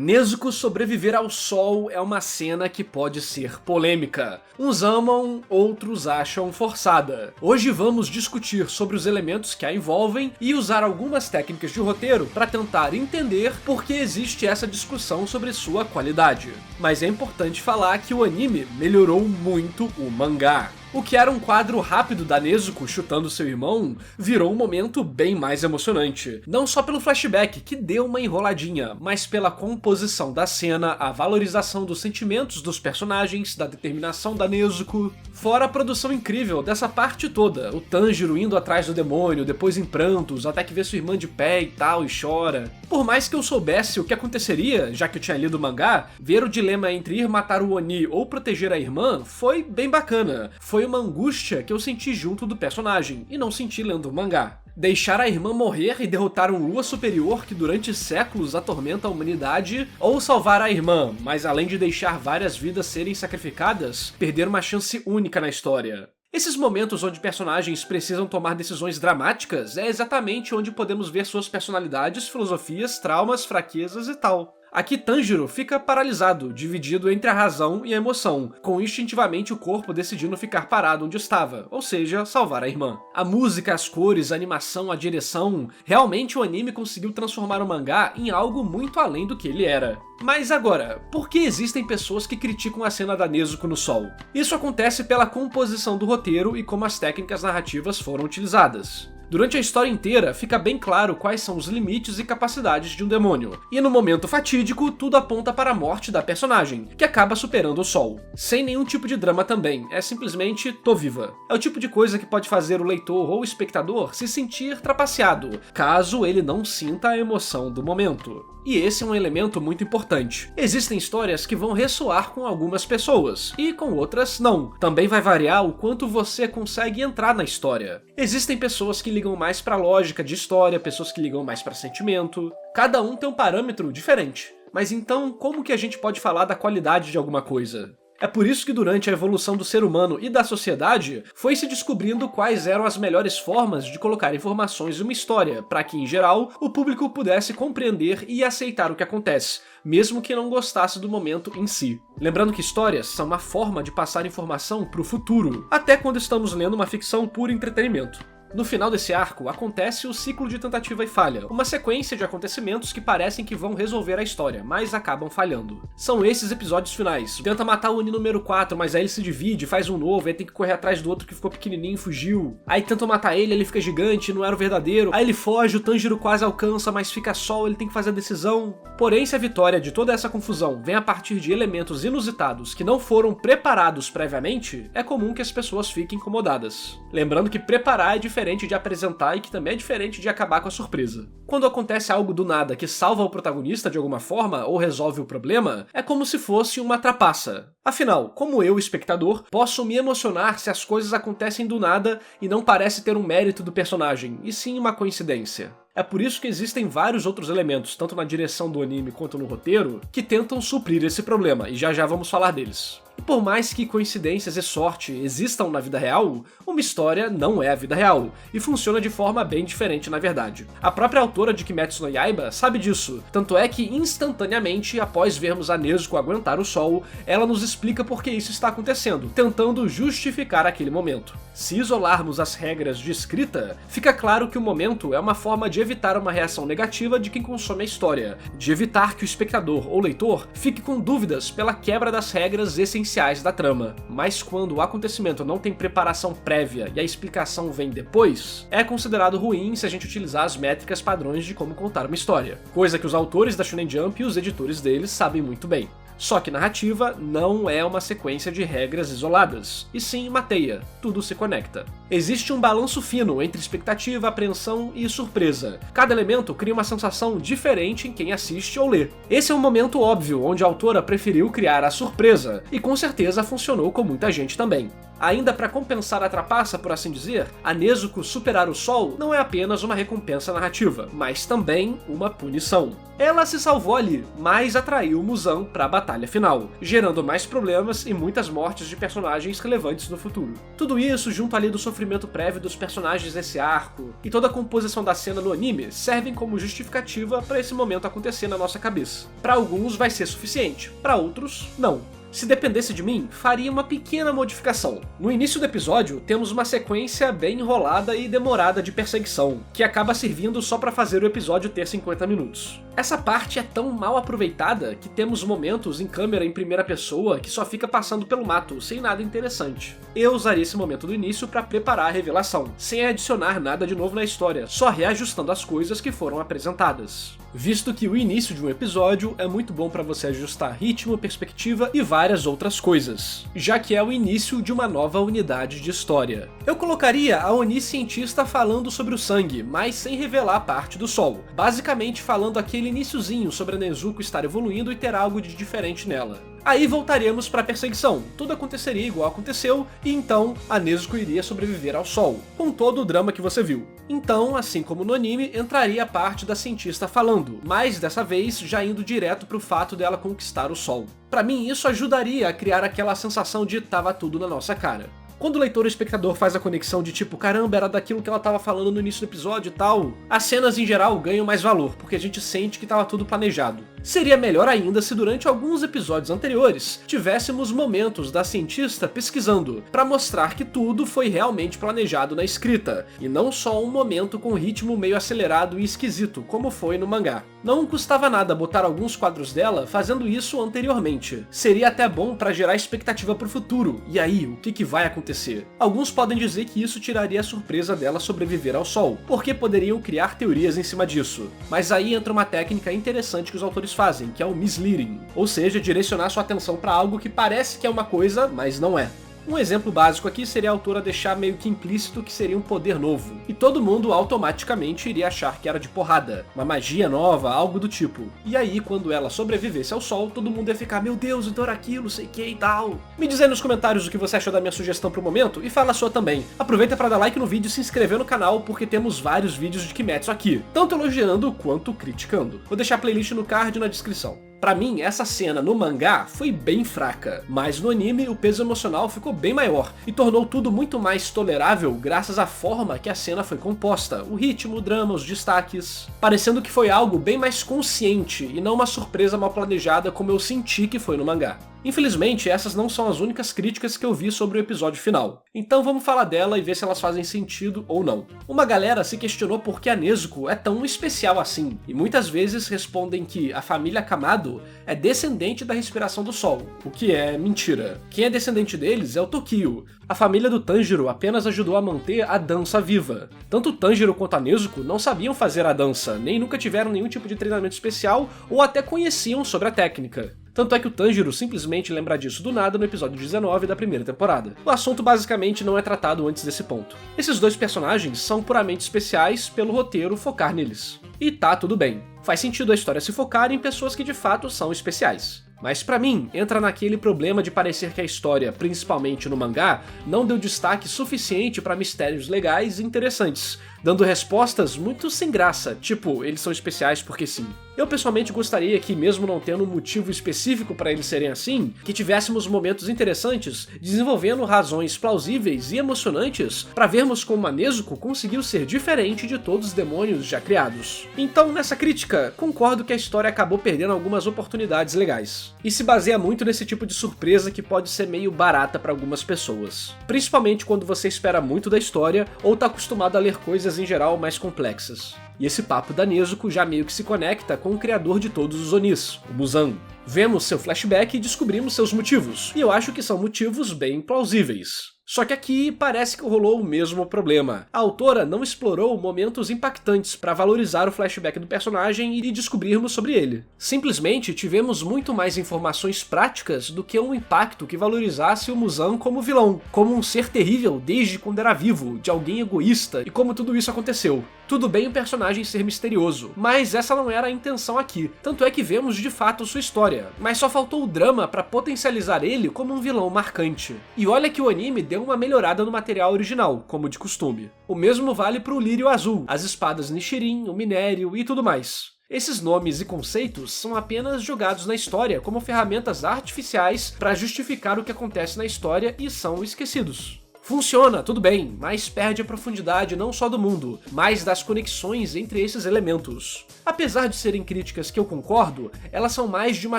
Nezuko sobreviver ao sol é uma cena que pode ser polêmica. Uns amam, outros acham forçada. Hoje vamos discutir sobre os elementos que a envolvem e usar algumas técnicas de roteiro para tentar entender por que existe essa discussão sobre sua qualidade. Mas é importante falar que o anime melhorou muito o mangá. O que era um quadro rápido da Nezuko chutando seu irmão, virou um momento bem mais emocionante. Não só pelo flashback, que deu uma enroladinha, mas pela composição da cena, a valorização dos sentimentos dos personagens, da determinação da Nezuko. Fora a produção incrível dessa parte toda, o Tanjiro indo atrás do demônio, depois em prantos, até que vê sua irmã de pé e tal, e chora. Por mais que eu soubesse o que aconteceria, já que eu tinha lido o mangá, ver o dilema entre ir matar o Oni ou proteger a irmã foi bem bacana. Foi uma angústia que eu senti junto do personagem, e não senti lendo o mangá. Deixar a irmã morrer e derrotar um Lua superior que durante séculos atormenta a humanidade, ou salvar a irmã, mas além de deixar várias vidas serem sacrificadas, perder uma chance única na história. Esses momentos onde personagens precisam tomar decisões dramáticas é exatamente onde podemos ver suas personalidades, filosofias, traumas, fraquezas e tal. Aqui Tanjiro fica paralisado, dividido entre a razão e a emoção, com instintivamente o corpo decidindo ficar parado onde estava, ou seja, salvar a irmã. A música, as cores, a animação, a direção, realmente o anime conseguiu transformar o mangá em algo muito além do que ele era. Mas agora, por que existem pessoas que criticam a cena da Nezuko no sol? Isso acontece pela composição do roteiro e como as técnicas narrativas foram utilizadas. Durante a história inteira, fica bem claro quais são os limites e capacidades de um demônio, e no momento fatídico, tudo aponta para a morte da personagem, que acaba superando o sol. Sem nenhum tipo de drama também, é simplesmente tô viva. É o tipo de coisa que pode fazer o leitor ou o espectador se sentir trapaceado, caso ele não sinta a emoção do momento. E esse é um elemento muito importante. Existem histórias que vão ressoar com algumas pessoas, e com outras não. Também vai variar o quanto você consegue entrar na história. Existem pessoas que ligam mais pra lógica de história, pessoas que ligam mais pra sentimento. Cada um tem um parâmetro diferente. Mas então, como que a gente pode falar da qualidade de alguma coisa? É por isso que durante a evolução do ser humano e da sociedade, foi se descobrindo quais eram as melhores formas de colocar informações em uma história, para que, em geral, o público pudesse compreender e aceitar o que acontece, mesmo que não gostasse do momento em si. Lembrando que histórias são uma forma de passar informação para o futuro, até quando estamos lendo uma ficção por entretenimento. No final desse arco, acontece o ciclo de tentativa e falha, uma sequência de acontecimentos que parecem que vão resolver a história, mas acabam falhando. São esses episódios finais. Tenta matar o Oni número 4, mas aí ele se divide, faz um novo, aí tem que correr atrás do outro que ficou pequenininho e fugiu. Aí tentam matar ele fica gigante, não era o verdadeiro. Aí ele foge, o Tanjiro quase alcança, mas fica só, ele tem que fazer a decisão. Porém, se a vitória de toda essa confusão vem a partir de elementos inusitados que não foram preparados previamente, é comum que as pessoas fiquem incomodadas. Lembrando que preparar é diferente de apresentar e que também é diferente de acabar com a surpresa. Quando acontece algo do nada que salva o protagonista de alguma forma ou resolve o problema, é como se fosse uma trapaça. Afinal, como eu, espectador, posso me emocionar se as coisas acontecem do nada e não parece ter um mérito do personagem, e sim uma coincidência. É por isso que existem vários outros elementos, tanto na direção do anime quanto no roteiro, que tentam suprir esse problema, e já já vamos falar deles. E por mais que coincidências e sorte existam na vida real, uma história não é a vida real, e funciona de forma bem diferente na verdade. A própria autora de Kimetsu no Yaiba sabe disso, tanto é que instantaneamente, após vermos a Nezuko aguentar o sol, ela nos explica por que isso está acontecendo, tentando justificar aquele momento. Se isolarmos as regras de escrita, fica claro que o momento é uma forma de evitar uma reação negativa de quem consome a história, de evitar que o espectador ou leitor fique com dúvidas pela quebra das regras essenciais da trama. Mas quando o acontecimento não tem preparação prévia e a explicação vem depois, é considerado ruim se a gente utilizar as métricas padrões de como contar uma história, coisa que os autores da Shonen Jump e os editores deles sabem muito bem. Só que narrativa não é uma sequência de regras isoladas, e sim uma teia, tudo se conecta. Existe um balanço fino entre expectativa, apreensão e surpresa. Cada elemento cria uma sensação diferente em quem assiste ou lê. Esse é um momento óbvio onde a autora preferiu criar a surpresa, e com certeza funcionou com muita gente também. Ainda para compensar a trapaça, por assim dizer, a Nezuko superar o sol não é apenas uma recompensa narrativa, mas também uma punição. Ela se salvou ali, mas atraiu Muzan para a batalha final, gerando mais problemas e muitas mortes de personagens relevantes no futuro. Tudo isso junto ali do sofrimento sofrimento prévio dos personagens nesse arco e toda a composição da cena no anime servem como justificativa para esse momento acontecer na nossa cabeça. Para alguns vai ser suficiente, para outros não. Se dependesse de mim, faria uma pequena modificação. No início do episódio, temos uma sequência bem enrolada e demorada de perseguição, que acaba servindo só para fazer o episódio ter 50 minutos. Essa parte é tão mal aproveitada que temos momentos em câmera em primeira pessoa que só fica passando pelo mato, sem nada interessante. Eu usaria esse momento do início para preparar a revelação, sem adicionar nada de novo na história, só reajustando as coisas que foram apresentadas. Visto que o início de um episódio é muito bom para você ajustar ritmo, perspectiva e várias outras coisas, já que é o início de uma nova unidade de história. Eu colocaria a Oni cientista falando sobre o sangue, mas sem revelar a parte do sol, basicamente falando aquele iniciozinho sobre a Nezuko estar evoluindo e ter algo de diferente nela. Aí voltaremos para a perseguição, tudo aconteceria igual aconteceu, e então a Nezuko iria sobreviver ao sol, com todo o drama que você viu. Então, assim como no anime, entraria a parte da cientista falando, mas dessa vez já indo direto pro fato dela conquistar o sol. Pra mim isso ajudaria a criar aquela sensação de tava tudo na nossa cara. Quando o leitor ou espectador faz a conexão de tipo, caramba, era daquilo que ela tava falando no início do episódio e tal, as cenas em geral ganham mais valor, porque a gente sente que tava tudo planejado. Seria melhor ainda se durante alguns episódios anteriores tivéssemos momentos da cientista pesquisando, pra mostrar que tudo foi realmente planejado na escrita, e não só um momento com ritmo meio acelerado e esquisito, como foi no mangá. Não custava nada botar alguns quadros dela fazendo isso anteriormente. Seria até bom pra gerar expectativa pro futuro, e aí, o que vai acontecer? Alguns podem dizer que isso tiraria a surpresa dela sobreviver ao sol, porque poderiam criar teorias em cima disso. Mas aí entra uma técnica interessante que os autores fazem, que é o misleading, ou seja, direcionar sua atenção para algo que parece que é uma coisa, mas não é. Um exemplo básico aqui seria a autora deixar meio que implícito que seria um poder novo, e todo mundo automaticamente iria achar que era de porrada, uma magia nova, algo do tipo. E aí, quando ela sobrevivesse ao sol, todo mundo ia ficar, meu Deus, então era aquilo, sei que e tal. Me diz aí nos comentários o que você achou da minha sugestão pro momento, e fala a sua também. Aproveita para dar like no vídeo e se inscrever no canal, porque temos vários vídeos de Kimetsu aqui, tanto elogiando quanto criticando. Vou deixar a playlist no card e na descrição. Pra mim, essa cena no mangá foi bem fraca, mas no anime o peso emocional ficou bem maior e tornou tudo muito mais tolerável graças à forma que a cena foi composta, o ritmo, o drama, os destaques, parecendo que foi algo bem mais consciente e não uma surpresa mal planejada como eu senti que foi no mangá. Infelizmente, essas não são as únicas críticas que eu vi sobre o episódio final, então vamos falar dela e ver se elas fazem sentido ou não. Uma galera se questionou por que a Nezuko é tão especial assim, e muitas vezes respondem que a família Kamado é descendente da respiração do sol, o que é mentira. Quem é descendente deles é o Tokio. A família do Tanjiro apenas ajudou a manter a dança viva. Tanto o Tanjiro quanto a Nezuko não sabiam fazer a dança, nem nunca tiveram nenhum tipo de treinamento especial ou até conheciam sobre a técnica. Tanto é que o Tanjiro simplesmente lembra disso do nada no episódio 19 da primeira temporada. O assunto basicamente não é tratado antes desse ponto. Esses dois personagens são puramente especiais pelo roteiro focar neles. E tá tudo bem. Faz sentido a história se focar em pessoas que de fato são especiais. Mas pra mim, entra naquele problema de parecer que a história, principalmente no mangá, não deu destaque suficiente pra mistérios legais e interessantes, dando respostas muito sem graça, tipo, eles são especiais porque sim. Eu pessoalmente gostaria que, mesmo não tendo um motivo específico para eles serem assim, que tivéssemos momentos interessantes, desenvolvendo razões plausíveis e emocionantes para vermos como a Nezuko conseguiu ser diferente de todos os demônios já criados. Então, nessa crítica, concordo que a história acabou perdendo algumas oportunidades legais, e se baseia muito nesse tipo de surpresa que pode ser meio barata para algumas pessoas, principalmente quando você espera muito da história ou tá acostumado a ler coisas em geral mais complexas. E esse papo da Nezuko já meio que se conecta com o criador de todos os Onis, o Muzan. Vemos seu flashback e descobrimos seus motivos, e eu acho que são motivos bem plausíveis. Só que aqui parece que rolou o mesmo problema. A autora não explorou momentos impactantes para valorizar o flashback do personagem e descobrirmos sobre ele. Simplesmente tivemos muito mais informações práticas do que um impacto que valorizasse o Muzan como vilão, como um ser terrível desde quando era vivo, de alguém egoísta, e como tudo isso aconteceu. Tudo bem o personagem ser misterioso, mas essa não era a intenção aqui, tanto é que vemos de fato sua história, mas só faltou o drama para potencializar ele como um vilão marcante. E olha que o anime deu uma melhorada no material original, como de costume. O mesmo vale pro Lírio Azul, as espadas Nichirin, o minério e tudo mais. Esses nomes e conceitos são apenas jogados na história como ferramentas artificiais para justificar o que acontece na história e são esquecidos. Funciona, tudo bem, mas perde a profundidade não só do mundo, mas das conexões entre esses elementos. Apesar de serem críticas que eu concordo, elas são mais de uma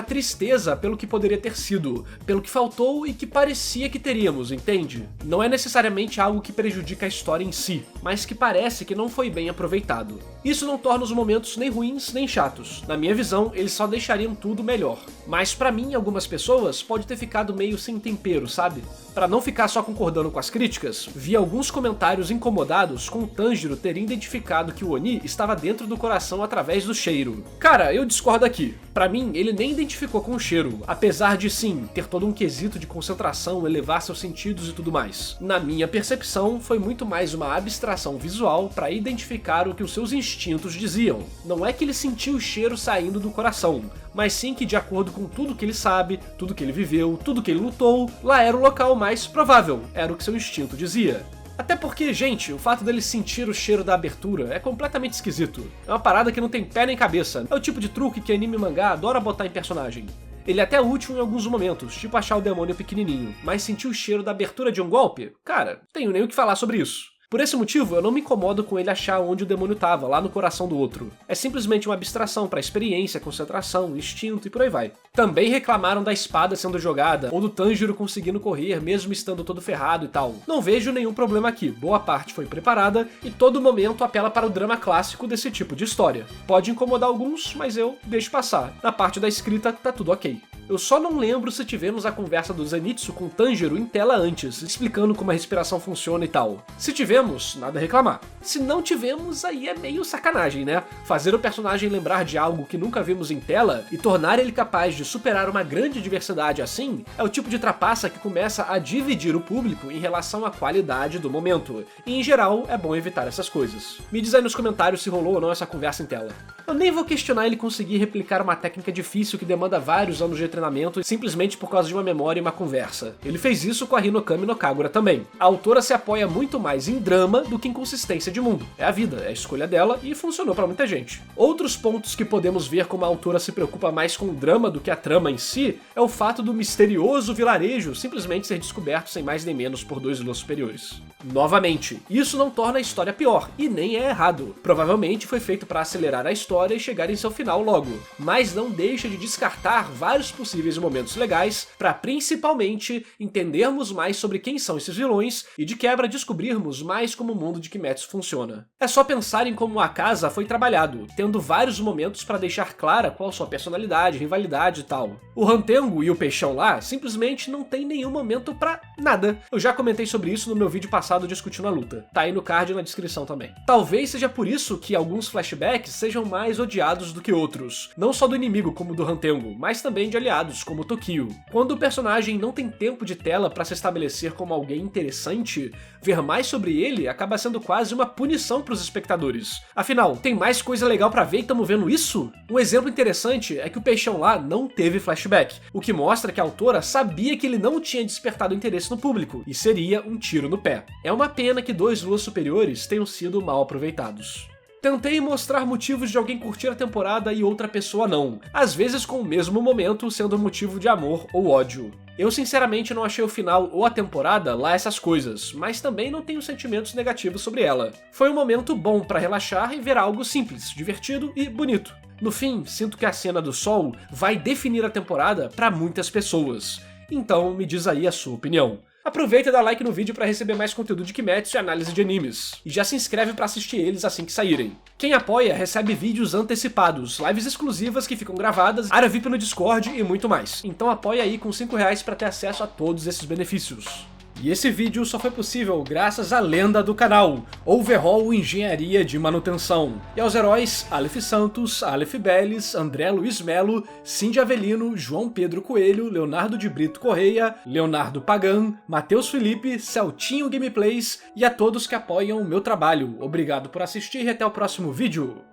tristeza pelo que poderia ter sido, pelo que faltou e que parecia que teríamos, entende? Não é necessariamente algo que prejudica a história em si, mas que parece que não foi bem aproveitado. Isso não torna os momentos nem ruins nem chatos. Na minha visão, eles só deixariam tudo melhor. Mas pra mim, algumas pessoas, pode ter ficado meio sem tempero, sabe? Pra não ficar só concordando com as críticas, vi alguns comentários incomodados com o Tanjiro ter identificado que o Oni estava dentro do coração através do cheiro. Cara, eu discordo aqui. Pra mim, ele nem identificou com o cheiro, apesar de sim, ter todo um quesito de concentração, elevar seus sentidos e tudo mais. Na minha percepção, foi muito mais uma abstração visual pra identificar o que os seus instintos diziam. Não é que ele sentiu o cheiro saindo do coração, mas sim que de acordo com tudo que ele sabe, tudo que ele viveu, tudo que ele lutou, lá era o local mais provável, era o que seu instinto dizia. Até porque, gente, o fato dele sentir o cheiro da abertura é completamente esquisito. É uma parada que não tem pé nem cabeça. É o tipo de truque que anime e mangá adora botar em personagem. Ele é até útil em alguns momentos, tipo achar o demônio pequenininho, mas sentir o cheiro da abertura de um golpe? Cara, não tenho nem o que falar sobre isso. Por esse motivo, eu não me incomodo com ele achar onde o demônio tava, lá no coração do outro. É simplesmente uma abstração para experiência, concentração, instinto e por aí vai. Também reclamaram da espada sendo jogada, ou do Tanjiro conseguindo correr mesmo estando todo ferrado e tal. Não vejo nenhum problema aqui, boa parte foi preparada e todo momento apela para o drama clássico desse tipo de história. Pode incomodar alguns, mas eu deixo passar. Na parte da escrita, tá tudo ok. Eu só não lembro se tivemos a conversa do Zenitsu com o Tanjiro em tela antes, explicando como a respiração funciona e tal. Se tivemos, nada a reclamar. Se não tivemos, aí é meio sacanagem, né? Fazer o personagem lembrar de algo que nunca vimos em tela e tornar ele capaz de superar uma grande diversidade assim, é o tipo de trapaça que começa a dividir o público em relação à qualidade do momento. E em geral, é bom evitar essas coisas. Me diz aí nos comentários se rolou ou não essa conversa em tela. Eu nem vou questionar ele conseguir replicar uma técnica difícil que demanda vários anos de treinamento simplesmente por causa de uma memória e uma conversa. Ele fez isso com a Hinokami no Kagura também. A autora se apoia muito mais em drama do que em consistência de mundo. É a vida, é a escolha dela e funcionou pra muita gente. Outros pontos que podemos ver como a autora se preocupa mais com o drama do que a trama em si é o fato do misterioso vilarejo simplesmente ser descoberto sem mais nem menos por dois Lua superiores. Novamente, isso não torna a história pior, e nem é errado. Provavelmente foi feito para acelerar a história e chegar em seu final logo, mas não deixa de descartar vários possíveis momentos legais para principalmente entendermos mais sobre quem são esses vilões e de quebra descobrirmos mais como o mundo de Kimetsu funciona. É só pensar em como a casa foi trabalhado, tendo vários momentos para deixar clara qual sua personalidade, rivalidade e tal. O Hantengo e o Peixão lá simplesmente não tem nenhum momento pra nada. Eu já comentei sobre isso no meu vídeo passado discutindo a luta. Tá aí no card e na descrição também. Talvez seja por isso que alguns flashbacks sejam mais odiados do que outros. Não só do inimigo como do Hantengo, mas também de aliados como o Tokio. Quando o personagem não tem tempo de tela pra se estabelecer como alguém interessante, ver mais sobre ele acaba sendo quase uma punição pros espectadores. Afinal, tem mais coisa legal pra ver e tamo vendo isso? Um exemplo interessante é que o Peixão lá não teve flashback, o que mostra que a autora sabia que ele não tinha despertado interesse no público, e seria um tiro no pé. É uma pena que dois Luas superiores tenham sido mal aproveitados. Tentei mostrar motivos de alguém curtir a temporada e outra pessoa não, às vezes com o mesmo momento sendo motivo de amor ou ódio. Eu sinceramente não achei o final ou a temporada lá essas coisas, mas também não tenho sentimentos negativos sobre ela. Foi um momento bom pra relaxar e ver algo simples, divertido e bonito. No fim, sinto que a cena do sol vai definir a temporada pra muitas pessoas. Então me diz aí a sua opinião. Aproveita e dá like no vídeo para receber mais conteúdo de Kimetsu e análise de animes. E já se inscreve para assistir eles assim que saírem. Quem apoia recebe vídeos antecipados, lives exclusivas que ficam gravadas, área VIP no Discord e muito mais. Então apoia aí com R$5 para ter acesso a todos esses benefícios. E esse vídeo só foi possível graças à lenda do canal, Overhaul Engenharia de Manutenção, e aos heróis Aleph Santos, Aleph Belles, André Luiz Melo, Cindy Avelino, João Pedro Coelho, Leonardo de Brito Correia, Leonardo Pagan, Matheus Felipe, Celtinho Gameplays e a todos que apoiam o meu trabalho. Obrigado por assistir e até o próximo vídeo.